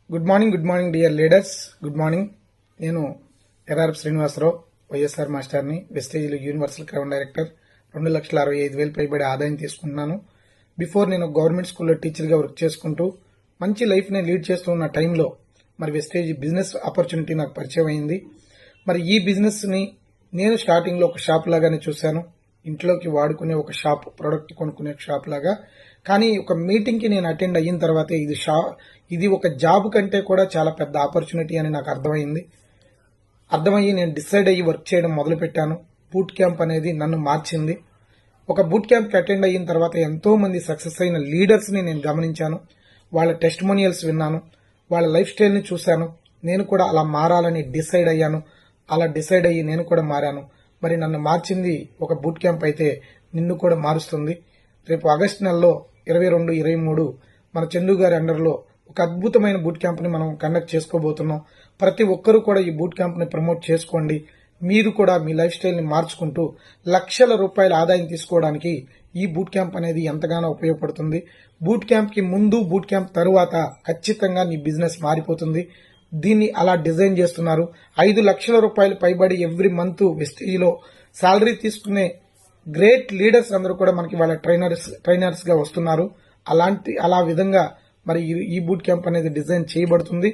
Good morning dear leaders. Good morning. నేను ఎర్ఆర్ఎఫ్ శ్రీనివాసరావు, వైఎస్ఆర్ మాస్టర్ని. వెస్టేజ్లో universal crown director. 2,65,000 పైబడి ఆదాయం తీసుకుంటున్నాను. బిఫోర్ నేను గవర్నమెంట్ స్కూల్లో టీచర్గా వర్క్ చేసుకుంటూ మంచి లైఫ్ని లీడ్ చేస్తూ ఉన్న టైంలో మరి వెస్టేజ్ బిజినెస్ ఆపర్చునిటీ నాకు పరిచయం అయింది. మరి ఈ బిజినెస్ని నేను స్టార్టింగ్లో ఒక షాప్ లాగానే చూశాను. ఇంట్లోకి వాడుకునే ఒక షాప్, ప్రొడక్ట్ కొనుక్కునే షాప్ లాగా. కానీ ఒక మీటింగ్కి నేను అటెండ్ అయిన తర్వాతే ఇది ఒక జాబ్ కంటే కూడా చాలా పెద్ద ఆపర్చునిటీ అని నాకు అర్థమయ్యి నేను డిసైడ్ అయ్యి వర్క్ చేయడం మొదలుపెట్టాను. బూట్ క్యాంప్ అనేది నన్ను మార్చింది. ఒక బూట్ క్యాంప్కి అటెండ్ అయిన తర్వాత ఎంతో మంది సక్సెస్ అయిన లీడర్స్ని నేను గమనించాను. వాళ్ళ టెస్టిమోనియల్స్ విన్నాను, వాళ్ళ లైఫ్ స్టైల్ని చూశాను. నేను కూడా అలా మారాలని డిసైడ్ అయ్యాను. అలా డిసైడ్ అయ్యి నేను కూడా మారాను. మరి నన్ను మార్చింది ఒక బూట్ క్యాంప్ అయితే నిన్ను కూడా మారుస్తుంది. రేపు ఆగస్టు నెలలో 22, 23 మన చందు గారి అండర్లో ఒక అద్భుతమైన బూట్ క్యాంప్ని మనం కండక్ట్ చేసుకోబోతున్నాం. ప్రతి ఒక్కరూ కూడా ఈ బూట్ క్యాంప్ని ప్రమోట్ చేసుకోండి. మీరు కూడా మీ లైఫ్ స్టైల్ని మార్చుకుంటూ లక్షల రూపాయల ఆదాయం తీసుకోవడానికి ఈ బూట్ క్యాంప్ అనేది ఎంతగానో ఉపయోగపడుతుంది. బూట్ క్యాంప్కి ముందు, బూట్ క్యాంప్ తరువాత ఖచ్చితంగా నీ బిజినెస్ మారిపోతుంది. దీన్ని అలా డిజైన్ చేస్తున్నారు. 5 లక్షల రూపాయలు పైబడి ఎవ్రీ మంత్ వెస్టేజ్లో శాలరీ తీసుకునే గ్రేట్ లీడర్స్ అందరూ కూడా మనకి వాళ్ళ ట్రైనర్స్ గా వస్తున్నారు. అలా విధంగా మరి ఈ బూట్ క్యాంప్ అనేది డిజైన్ చేయబడుతుంది.